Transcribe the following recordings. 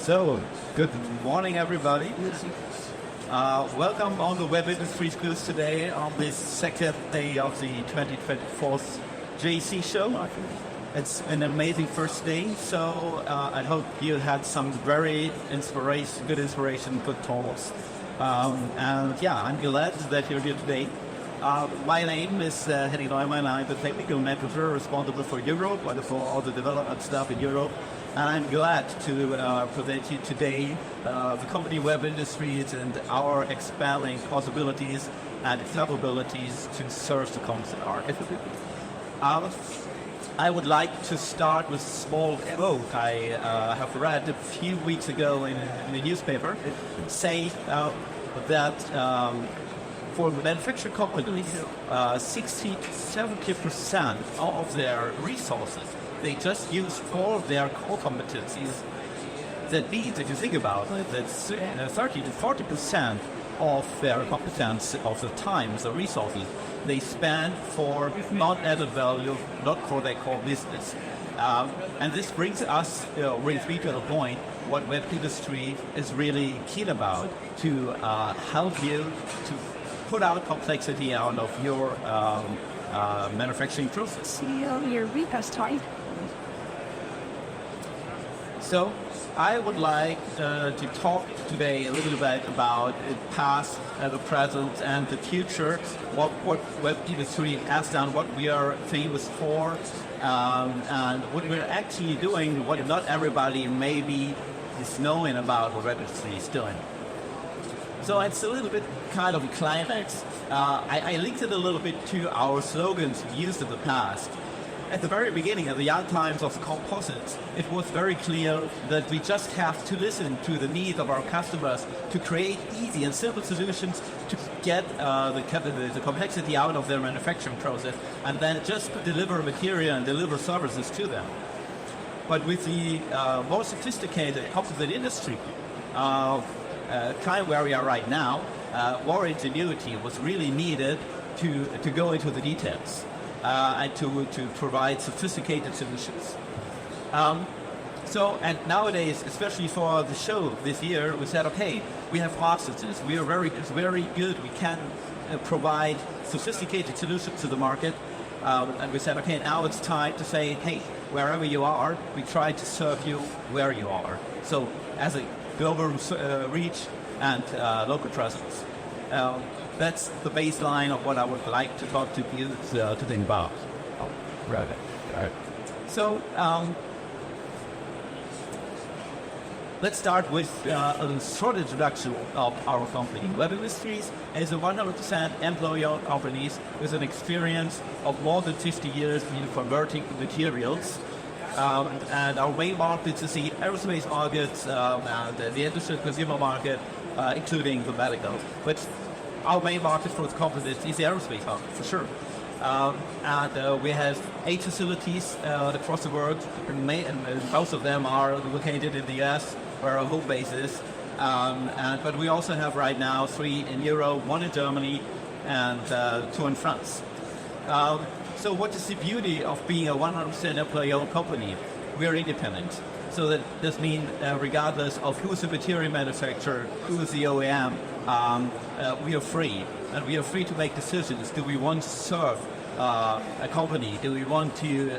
So, good morning, everybody. Welcome on the Web Industry Schools today on this second day of the 2024 JEC show. It's an amazing first day, so I hope you had some very good inspiration, good talks. And yeah, I'm glad that you're here today. My name is Henning Neumann. I'm the technical manager responsible for Europe, for all the development stuff in Europe. And I'm glad to present you today the company Web Industries and our expanding possibilities and capabilities to serve the content market. I would like to start with a small quote I have read a few weeks ago in the newspaper, say that for manufacturing companies, 60 to 70% of their resources they just use for their core competencies. That means, if you think about it, that 30 to 40% of their competence, of the time, the resources, they spend for non-added value, not for their core business. And this brings us, brings me to the point what Web Industry is really keen about, to help you to put out complexity out of your manufacturing process. Your request time. So I would like to talk today a little bit about the past, the present, and the future. What Web Industry has done, what we are famous for, and what we're actually doing. What not everybody maybe is knowing about what Web Industry is doing. So it's a little bit kind of a climax. I linked it a little bit to our slogans used in the past. At the very beginning, at the young times of composites, it was very clear that we just have to listen to the needs of our customers to create easy and simple solutions to get the complexity out of their manufacturing process, and then just deliver material and deliver services to them. But with the more sophisticated composite industry, kind where we are right now, more ingenuity was really needed to go into the details. And to provide sophisticated solutions. And nowadays, especially for the show this year, we said, okay, we have mastered this. We are very good. We can provide sophisticated solutions to the market. And we said, okay, now it's time to say, hey, wherever you are, we try to serve you where you are. So as a global reach and local presence. That's the baseline of what I would like to talk to you today about. Oh, right. So let's start with a short introduction of our company. Web Industries is a 100% employee-owned company with an experience of more than 50 years in converting materials. And our main markets is the aerospace market and the industrial consumer market, including the medical. But our main market for the composites is the aerospace market, for sure. And we have 8 facilities across the world, and most of them are located in the US, where our home base is. But we also have right now 3 in Europe, 1 in Germany, and 2 in France. So what is the beauty of being a 100% employee-owned company? We are independent. So that this means regardless of who's the material manufacturer, who's the OEM, we are free. And we are free to make decisions. Do we want to serve a company? Do we want to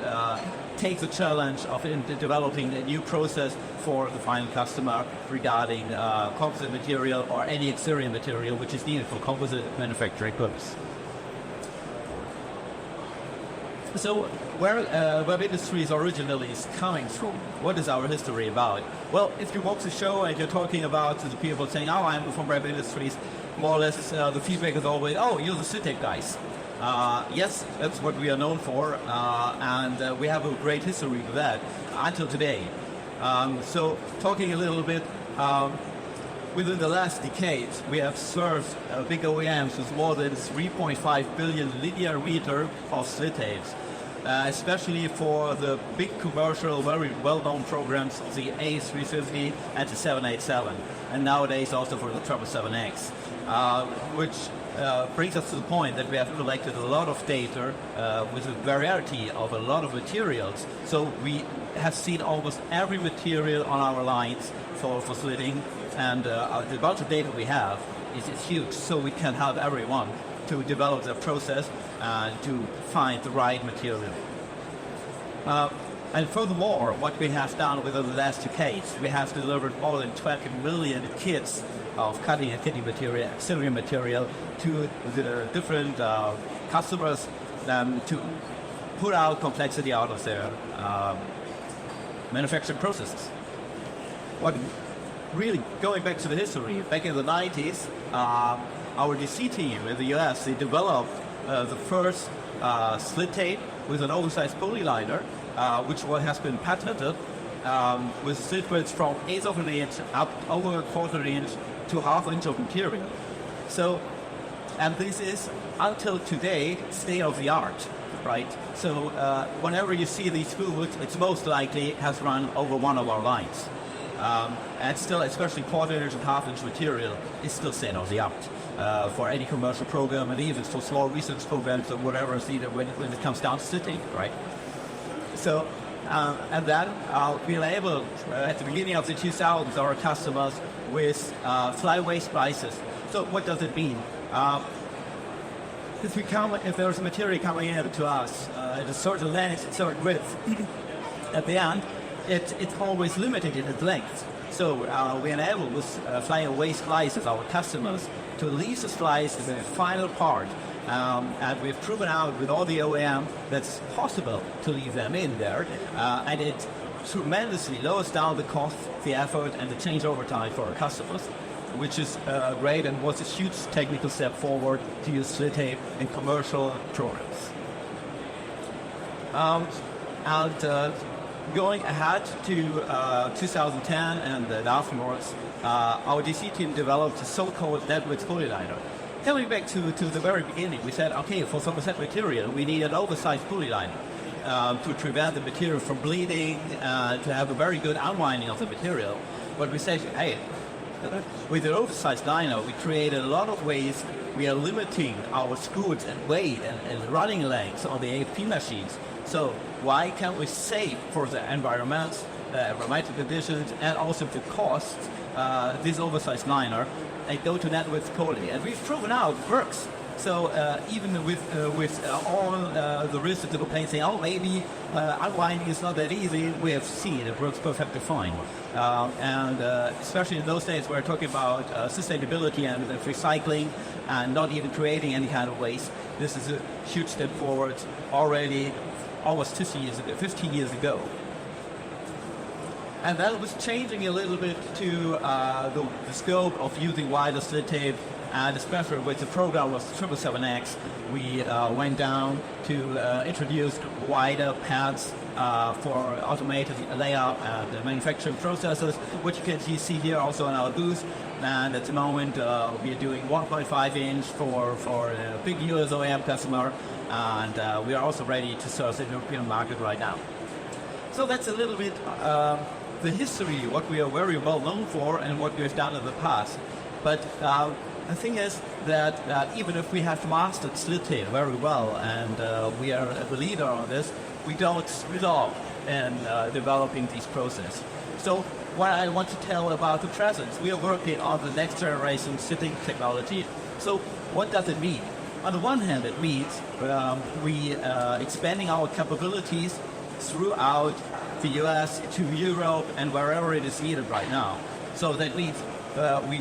take the challenge of developing a new process for the final customer regarding composite material or any exterior material which is needed for composite manufacturing purpose? So where Web Industries originally is coming from, what is our history about? Well, if you walk the show and you're talking about the people saying, oh, I'm from Web Industries, more or less the feedback is always, oh, you're the Slitting guys. Yes, that's what we are known for, and we have a great history with that until today. So talking a little bit, within the last decade, we have served big OEMs with more than 3.5 billion linear meter of slit tapes, especially for the big commercial, very well-known programs of the A350 and the 787, and nowadays also for the 777X, which brings us to the point that we have collected a lot of data with a variety of a lot of materials. So we have seen almost every material on our lines for slitting, and the amount of data we have is huge, so we can help everyone to develop their process and to find the right material. And furthermore, what we have done within the last decades, we have delivered more than 20 million kits of cutting and kitting material, auxiliary material to the different customers to put out complexity out of their manufacturing processes. What really, going back to the history, back in the 90s, our JEC team in the US, they developed the first slit tape with an oversized polyliner, which has been patented with slit widths from 1/8 of an inch up over a 1/4 inch to 1/2 inch of material. So, and this is until today state of the art, right? So whenever you see these foods, it's most likely has run over one of our lines. And still, especially 1/4 inch and 1/2 inch material is still state of the art for any commercial program, and even for small research programs or whatever is needed when it comes down to slitting, right? So, and then we were able, at the beginning of the 2000s, our customers with flyaway splices. So what does it mean? If there's a material coming in to us at a certain length, certain width, at the end, it's always limited in its length. So we enable with flyaway splices our customers to leave the slice to the final part. And we've proven out with all the OEM that's possible to leave them in there. And it tremendously lowers down the cost, the effort, and the changeover time for our customers, which is great and was a huge technical step forward to use slit tape in commercial programs. Going ahead to 2010 and afterwards, our JEC team developed a so-called dead width polyliner. Coming back to the very beginning, we said, okay, for some set material, we need an oversized polyliner to prevent the material from bleeding, to have a very good unwinding of the material. But we said, hey, with an oversized liner, we created a lot of ways. We are limiting our screws and weight and running lengths on the AFP machines. So why can't we save for the environment, environmental conditions, and also the cost, this oversized liner, and go to net width poly? And we've proven out it works. So even with all the risks that people saying, oh, maybe unwinding is not that easy, we have seen it works perfectly fine. And especially in those days, we're talking about sustainability and recycling and not even creating any kind of waste. This is a huge step forward already almost 15 years ago. And that was changing a little bit to the scope of using wider slit tape, and especially with the program was 777X, we went down to introduce wider pads for automated layout and manufacturing processes, which you can see here also in our booth. And at the moment, we are doing 1.5 inch for a big US OEM customer, and we are also ready to serve the European market right now. So that's a little bit the history, what we are very well known for and what we have done in the past. But the thing is that even if we have mastered slit tape very well and we are the leader on this, we don't stop in developing these processes. So what I want to tell about the present, we are working on the next generation slitting technology. So what does it mean? On the one hand, it means we expanding our capabilities throughout the US to Europe and wherever it is needed right now. So that means we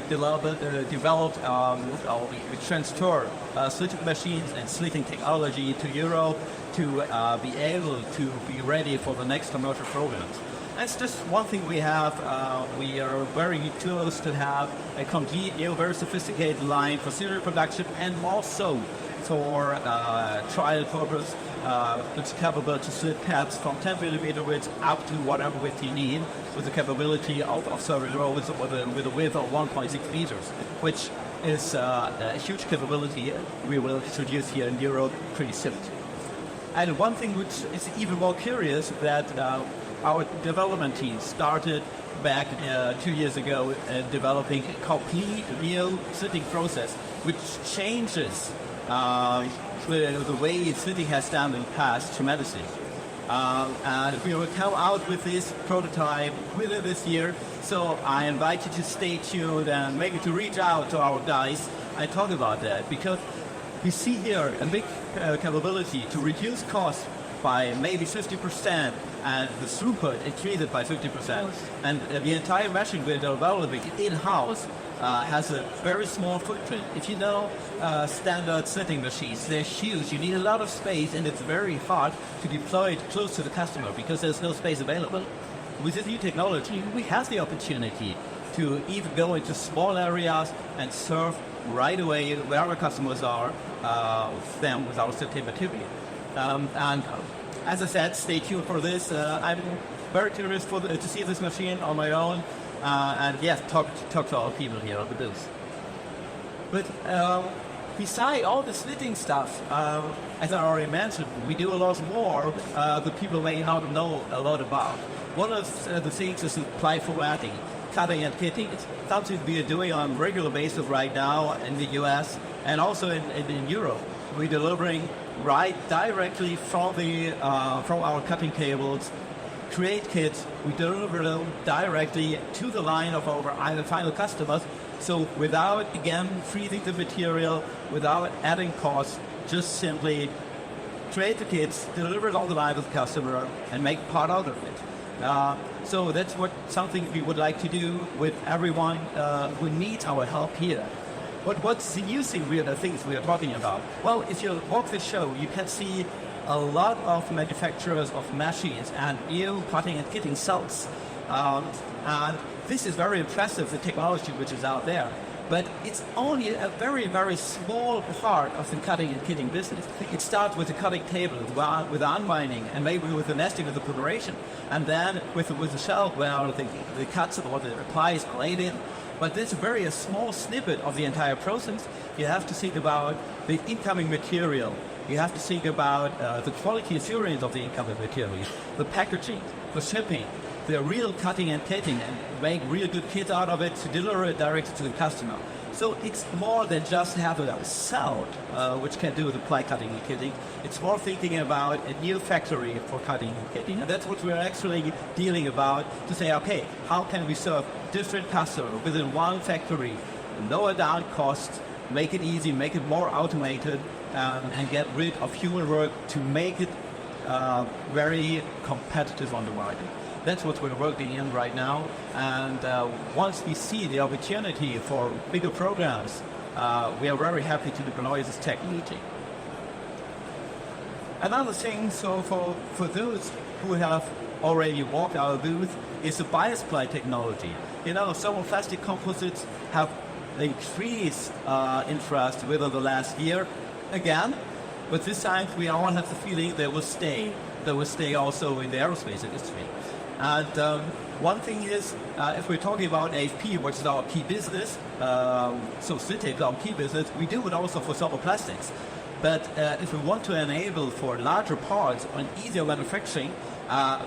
transfer slitting machines and slitting technology to Europe to be able to be ready for the next commercial programs. That's just one thing we have. We are very close to have a complete new, very sophisticated line for serial production and also for trial purpose. It's capable to slit pads from 10 millimeter width up to whatever width you need, with the capability of serving rows with a width of 1.6 meters, which is a huge capability we will introduce here in Europe pretty soon. And one thing which is even more curious, that our development team started back 2 years ago developing a complete new slitting process which changes the way Slitting has done in the past tremendously. And we will come out with this prototype within this year. So I invite you to stay tuned and maybe to reach out to our guys and talk about that, because we see here a big capability to reduce costs by maybe 50% and the throughput increased by 50%. And the entire machine we're developing in-house has a very small footprint. If you know standard slitting machines, they're huge. You need a lot of space, and it's very hard to deploy it close to the customer because there's no space available. With this new technology, we have the opportunity to even go into small areas and serve right away where our customers are with our slitting material. And as I said, stay tuned for this. I'm very curious to see this machine on my own. And yes, talk to our people here on the booth. But beside all the slitting stuff, as I already mentioned, we do a lot more that people may not know a lot about. One of the things is ply formatting, cutting and kitting. It's something we are doing on a regular basis right now in the US and also in Europe. We're delivering right directly from our cutting tables, create kits, we deliver them directly to the line of our final customers. So without, again, freezing the material, without adding costs, just simply create the kits, deliver it on the line to the customer, and make part out of it. So that's something we would like to do with everyone who needs our help here. But what's the new thing, the things we are talking about? Well, if you walk the show, you can see a lot of manufacturers of machines and new cutting and kitting cells. And this is very impressive, the technology which is out there. But it's only a very, very small part of the cutting and kitting business. It starts with the cutting table, with the unwinding, and maybe with the nesting of the perforation, and then with the shelf where the cuts or the plies are laid in. But this is a small snippet of the entire process. You have to think about the incoming material. You have to think about the quality assurance of the incoming materials, the packaging, the shipping, the real cutting and kitting, and make real good kits out of it to deliver it directly to the customer. So it's more than just having a cell which can do the ply cutting and kitting. It's more thinking about a new factory for cutting and kitting. And that's what we're actually dealing about, to say, okay, how can we serve different customers within one factory, lower down costs, make it easy, make it more automated, and get rid of human work to make it very competitive on the market. That's what we're working in right now. And once we see the opportunity for bigger programs, we are very happy to deploy this technology. Another thing, so for those who have already walked our booth, is the BiasPly technology. You know, thermoplastic composites have increased interest within the last year. Again, but this time we all have the feeling they will stay. They will stay also in the aerospace industry. And one thing is, if we're talking about AFP, which is our key business, so Slitting is our key business, we do it also for thermoplastics. But if we want to enable for larger parts and easier manufacturing,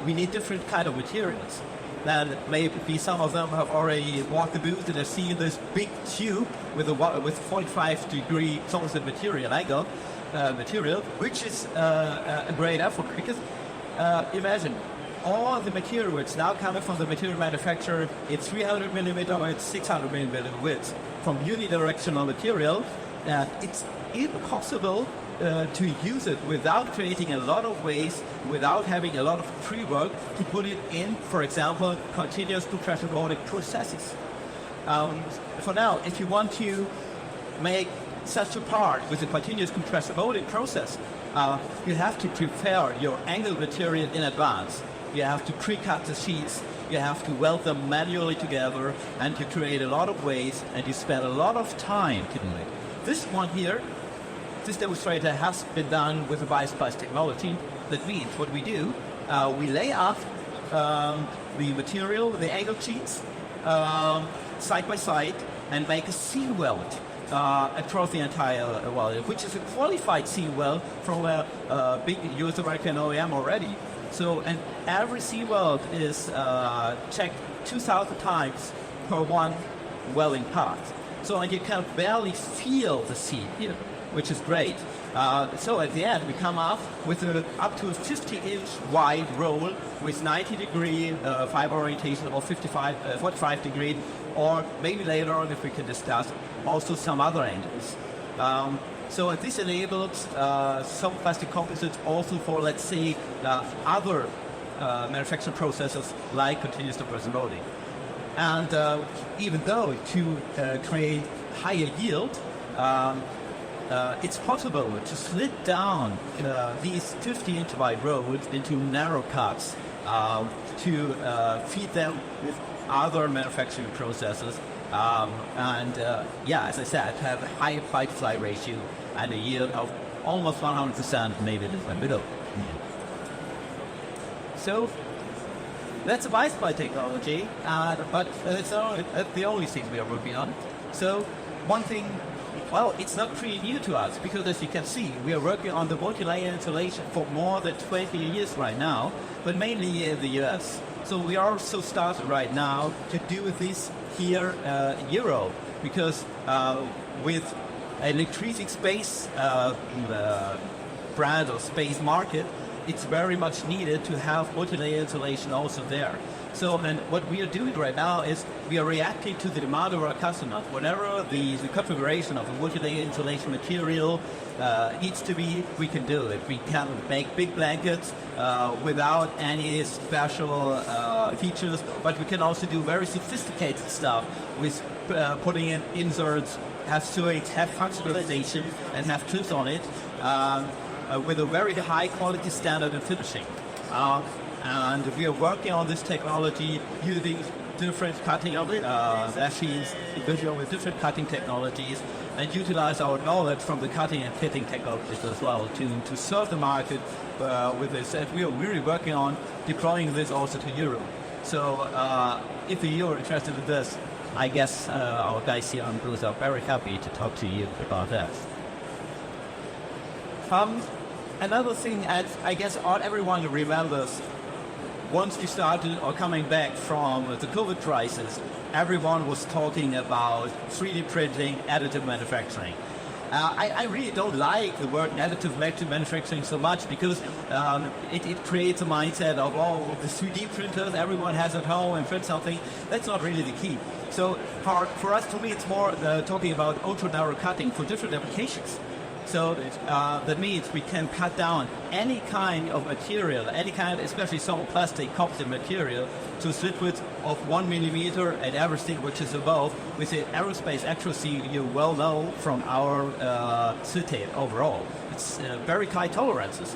we need different kind of materials. Then maybe some of them have already walked the booth and have seen this big tube with 45-degree constant material angle, which is a great effort, because imagine all the material which now coming from the material manufacturer, it's 300 millimeter or it's 600 millimeter width from unidirectional material, and it's impossible to use it without creating a lot of waste, without having a lot of pre-work to put it in, for example, continuous compression molding processes. For now, if you want to make such a part with a continuous compressive molding process, you have to prepare your angled material in advance. You have to pre-cut the sheets, you have to weld them manually together, and you create a lot of waste, and you spend a lot of time to do it. This one here, this demonstrator has been done with the BiasPly technology. That means what we do, we lay up the material, the angled sheets, side by side, and make a seal weld across the entire weld, which is a qualified seal weld from a big US American OEM already. So, and every seal weld is checked 2,000 times per one welding part. So, and you can barely feel the seat here, which is great. So at the end, we come up with up to a 50-inch wide roll with 90-degree fiber orientation or 45 degree, or maybe later on, if we can discuss, also some other angles. So this enables some plastic composites also for, let's say, other manufacturing processes like continuous dispersion molding. And even though to create higher yield, it's possible to slit down these 50-inch wide roads into narrow cuts to feed them with other manufacturing processes. Yeah, as I said, have a high bite-fly ratio and a yield of almost 100%, maybe a little bit below. So that's a BiasPly technology, but it's not the only thing we are working on. So one thing, well, it's not pretty new to us, because as you can see, we are working on the multi-layer insulation for more than 20 years right now, but mainly in the US. So we are also started right now to do this here in Europe, because with electricity space brand or space market, it's very much needed to have multi-layer insulation also there. So, and what we are doing right now is we are reacting to the demand of our customers. Whatever the configuration of a multi-layer insulation material needs to be, we can do it. We can make big blankets without any special features, but we can also do very sophisticated stuff with putting in inserts, have suites, have functionalization, and have clips on it with a very high quality standard in finishing. And we are working on this technology using different cutting machines, with different cutting technologies, and utilize our knowledge from the cutting and fitting technologies as well to serve the market with this. And we are really working on deploying this also to Europe. So if you're interested in this, I guess our guys here on booth are very happy to talk to you about that. Another thing, I guess everyone remembers, once we started or coming back from the COVID crisis, everyone was talking about 3D printing, additive manufacturing. I really don't like the word additive manufacturing so much, because it creates a mindset of, oh, the 3D printers everyone has at home and print something. That's not really the key. So for us, to me, it's more talking about ultra-narrow cutting for different applications. So that means we can cut down any kind of material, any kind, especially solid plastic composite material, to a slit width of 1 millimeter and everything which is above, with the aerospace accuracy you well know from our slit tape overall. It's very high tolerances.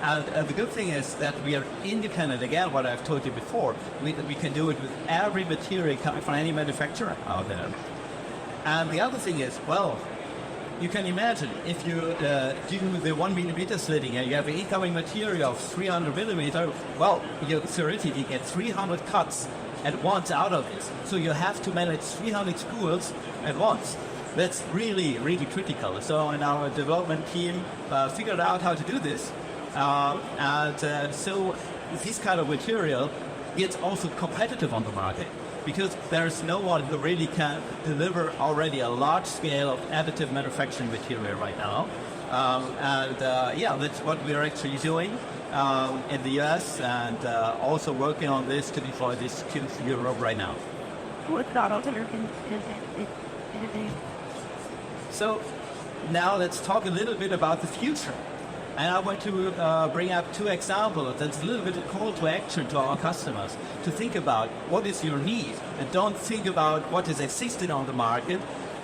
And the good thing is that we are independent, again, what I've told you before. We can do it with every material coming from any manufacturer out there. And the other thing is, well, you can imagine if you do the 1 millimeter slitting and you have an incoming material of 300 millimeter, well, you theoretically get 300 cuts at once out of this. So you have to manage 300 spools at once. That's really, really critical. So in our development team figured out how to do this. So this kind of material gets also competitive on the market, because there's no one who really can deliver already a large scale of additive manufacturing material right now. Yeah, that's what we're actually doing in the US, and also working on this to deploy this to Europe right now. So now let's talk a little bit about the future. And I want to bring up two examples. That's a little bit of call to action to our customers to think about what is your need, and don't think about what is existing on the market.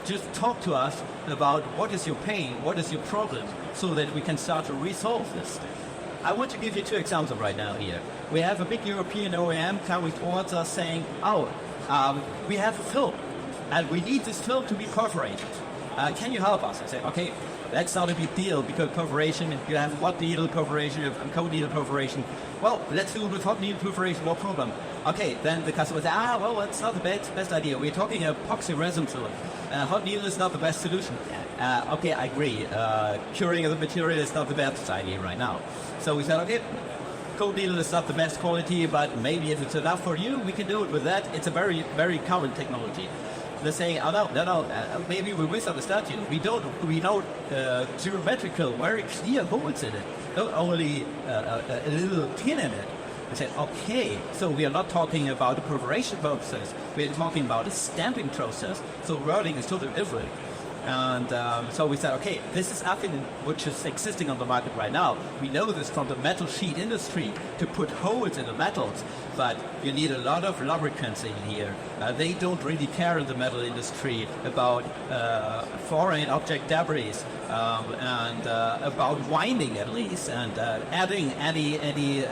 Just talk to us about what is your pain, what is your problem, so that we can start to resolve this. I want to give you two examples right now here. We have a big European OEM coming towards us saying, we have a film, and we need this film to be perforated. Can you help us? I say, okay, that's not a big deal, because perforation, you have hot needle perforation, you have cold needle perforation. Well, let's do it with hot needle perforation, no problem. Okay, then the customer says, well, that's not the best idea. We're talking epoxy resin film. Hot needle is not the best solution. Okay, I agree. Curing of the material is not the best idea right now. So we said, okay, cold needle is not the best quality, but maybe if it's enough for you, we can do it with that. It's a very, very common technology. let's say, oh no, maybe we misunderstood you. We know geometrical, very clear holes in it, not only a little pin in it. We said, okay, so we are not talking about the perforation process, we're talking about the stamping process, so wording is totally different. And so we said, okay, this is nothing which is existing on the market right now. We know this from the metal sheet industry to put holes in the metals, but you need a lot of lubricants in here. They don't really care in the metal industry about foreign object debris and about winding at least, and adding any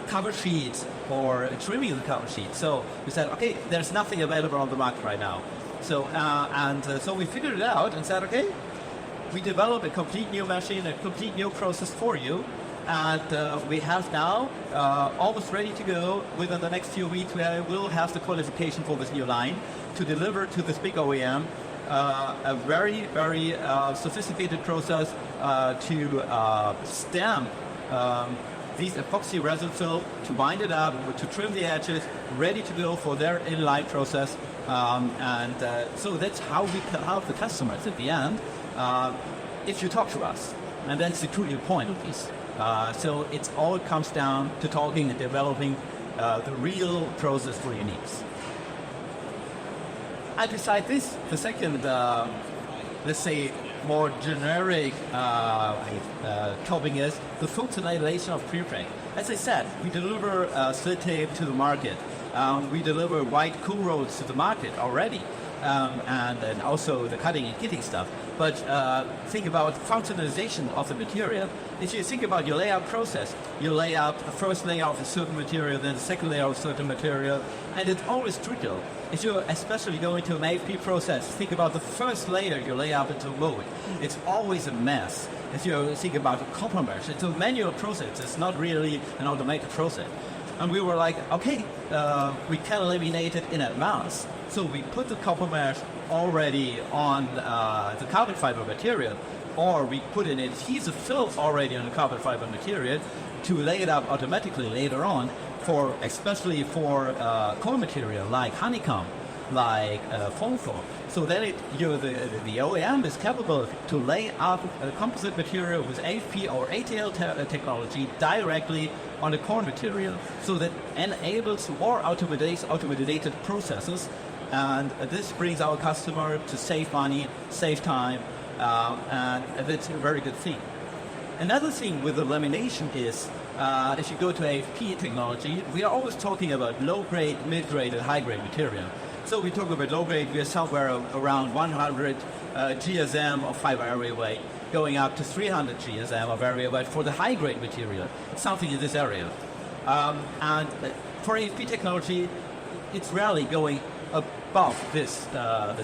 cover sheets or trimming the cover sheet. So we said, okay, there's nothing available on the market right now. So so we figured it out and said, okay, we developed a complete new machine, a complete new process for you, and we have now almost ready to go. Within the next few weeks, we will have the qualification for this new line to deliver to this big OEM a very, very sophisticated process to stamp these epoxy resin fill, to bind it up, to trim the edges, ready to go for their inline process. So that's how we can help the customers at the end if you talk to us. And that's the crucial point of this. So it all comes down to talking and developing the real process for your needs. And beside this, the second, let's say, more generic topic is the functionalization of prepreg. As I said, we deliver slit tape to the market. We deliver white cool rolls to the market already, and also the cutting and kitting stuff. But think about functionalization of the material. If you think about your layout process, you lay out the first layer of a certain material, then the second layer of a certain material, and it's always trivial. If you're especially going to an AFP process, think about the first layer you lay out into a mold. It's always a mess. If you think about a copper mesh, it's a manual process. It's not really an automated process. And we were like, okay, we can eliminate it in advance. So we put the copper mesh already on the carbon fiber material, or we put an adhesive film already on the carbon fiber material to lay it up automatically later on, especially for core material like honeycomb, like foam core. So then the OEM is capable to lay up a composite material with AFP or ATL technology directly on the core material, so that enables more automated processes, and this brings our customer to save money, save time, and that's a very good thing. Another thing with the lamination is, if you go to AFP technology, we are always talking about low-grade, mid-grade, and high-grade material. So we talk about low-grade, we are somewhere around 100 GSM of fiber area weight, going up to 300 GSM of area weight for the high-grade material, something in this area. And for AFP technology, it's rarely going above this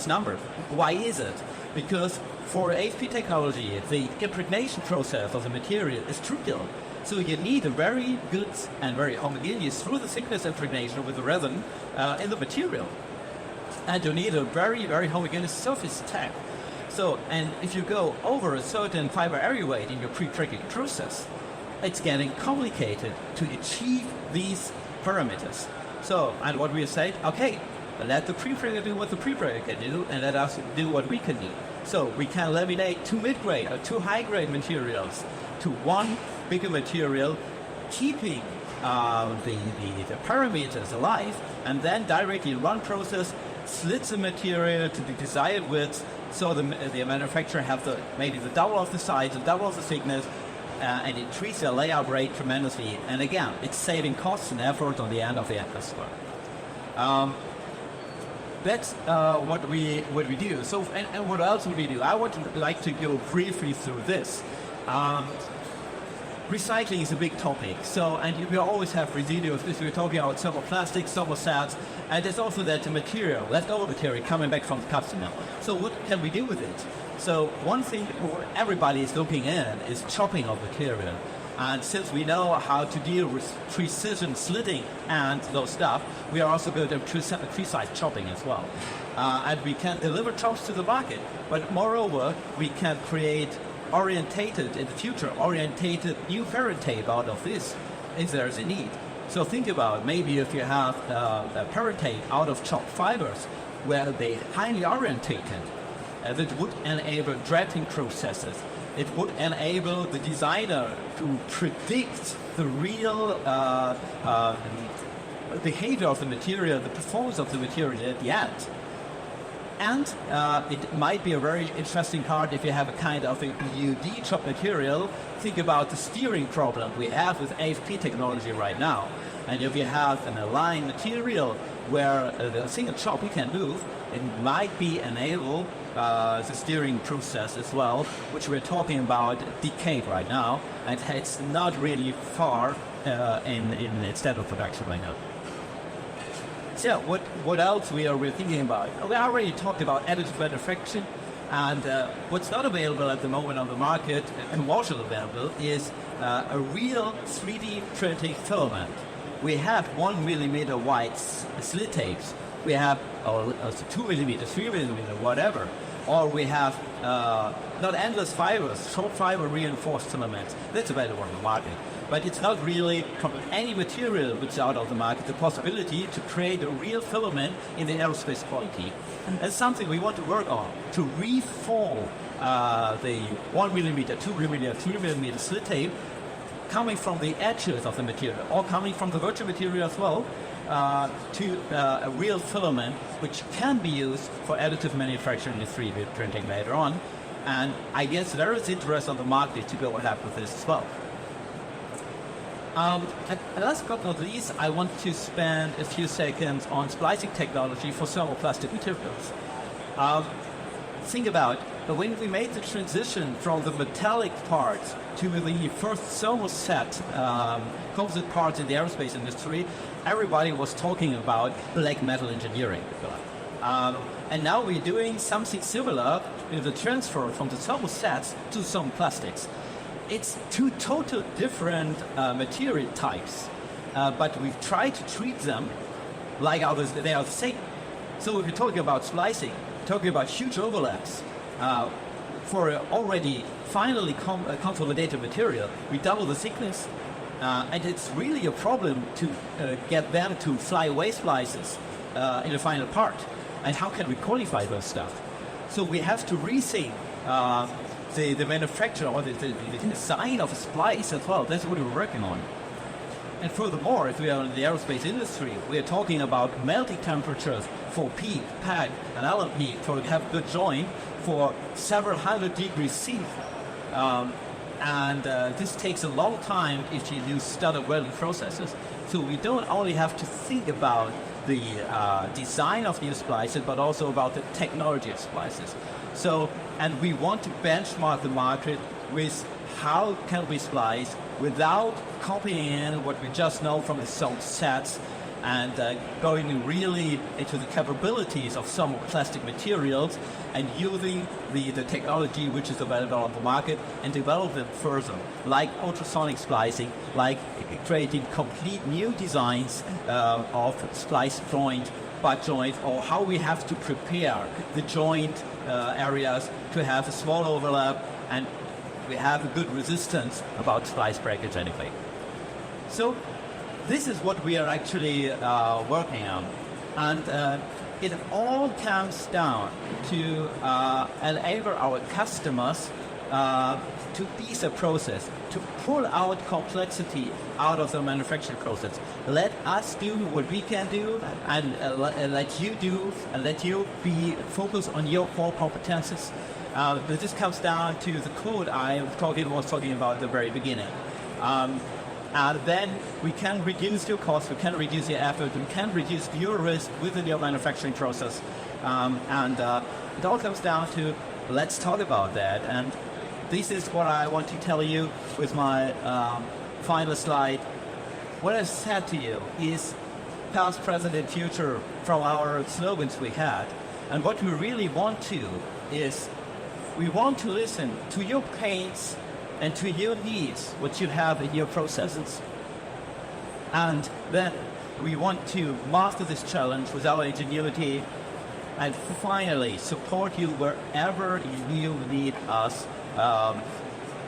number. Why is it? Because for AFP technology, the impregnation process of the material is trivial. So you need a very good and very homogeneous through the thickness impregnation with the resin in the material. And you need a very, very homogeneous surface tag. So, and if you go over a certain fiber area weight in your pre-pregging process, it's getting complicated to achieve these parameters. So, and what we said, okay, let the pre-pregger do what the pre-pregger can do, and let us do what we can do. So we can laminate two mid-grade or two high-grade materials to one bigger material, keeping the parameters alive, and then directly in one process slit the material to the desired width, so the manufacturer have maybe the double of the size, the double of the thickness, and it treats the layout rate tremendously. And again, it's saving costs and effort on the end of the end customer. That's what we do. So, and what else would we do? I would like to go briefly through this. Recycling is a big topic. So, and we always have residuals. We're talking about thermoplastics, thermostats, and there's also that material, leftover material coming back from the customer. So what can we do with it? So one thing everybody is looking in is chopping of material. And since we know how to deal with precision slitting and those stuff, we are also good at precise chopping as well. And we can deliver chops to the market. But moreover, we can create orientated, in the future, orientated new parent tape out of this if there's a need. So think about maybe if you have a parent tape out of chopped fibers, where they highly orientated. That would enable drafting processes. It would enable the designer to predict the real behavior of the material, the performance of the material at the end. And it might be a very interesting part if you have a kind of a UD chop material. Think about the steering problem we have with AFP technology right now. And if you have an aligned material where the single chop you can move, it might be enable the steering process as well, which we're talking about decade right now, and it's not really far in instead of production right now. So what else we're thinking about? We already talked about additive manufacturing, and what's not available at the moment on the market, commercially available, is a real 3D printing filament. We have 1 millimeter wide slit tapes. We have 2 millimeter, 3 millimeter, whatever. Or we have not endless fibers, short fiber reinforced filaments. That's available on the market. But it's not really from any material which is out of the market the possibility to create a real filament in the aerospace quality. And that's something we want to work on, to reform the 1 millimeter, 2 millimeter, 3 millimeter slit tape coming from the edges of the material or coming from the virtual material as well to a real filament which can be used for additive manufacturing in 3D printing later on. And I guess there is interest on the market to go ahead with this as well. And last but not least, I want to spend a few seconds on splicing technology for thermoplastic materials. Think about when we made the transition from the metallic parts to the first thermoset composite parts in the aerospace industry, everybody was talking about black metal engineering. And now we're doing something similar in the transfer from the thermosets to some plastics. It's two total different material types, but we've tried to treat them like they are the same. So if you're talking about splicing, talking about huge overlaps, for already finally consolidated material, we double the thickness, and it's really a problem to get them to fly away splices in the final part. And how can we qualify those stuff? So we have to rethink the manufacture or the design of a splice as well. That's what we're working on. And furthermore, if we are in the aerospace industry, we are talking about melting temperatures for PEEK, PAG, and LMP to have a good joint for several hundred degrees C. And this takes a long time if you use standard welding processes. So we don't only have to think about the design of new splices, but also about the technology of splices. So, and we want to benchmark the market with how can we splice without copying what we just know from the some sets and going really into the capabilities of some plastic materials and using the technology which is available on the market and develop them further, like ultrasonic splicing, like creating complete new designs of splice joint, butt joint, or how we have to prepare the joint areas to have a small overlap and we have a good resistance about splice breakage anyway. So this is what we are actually working on. And it all comes down to enable our customers to ease the process, to pull out complexity out of the manufacturing process. Let us do what we can do and let you do, and let you be focused on your core competences. But this comes down to the code I was talking about at the very beginning. And then we can reduce your cost, we can reduce your effort, we can reduce your risk within your manufacturing process. And it all comes down to, let's talk about that. And this is what I want to tell you with my final slide. What I said to you is past, present, and future from our slogans we had. And what we really want to is we want to listen to your pains and to your needs, what you have in your processes. And then we want to master this challenge with our ingenuity and finally support you wherever you need us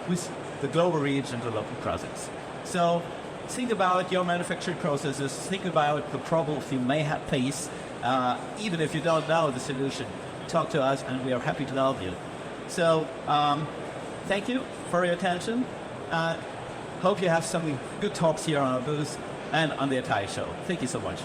with the global reach and the local presence. So think about your manufacturing processes, think about the problems you may have faced, Even if you don't know the solution, talk to us and we are happy to help you. So thank you for your attention. Hope you have some good talks here on our booth and on the entire show. Thank you so much.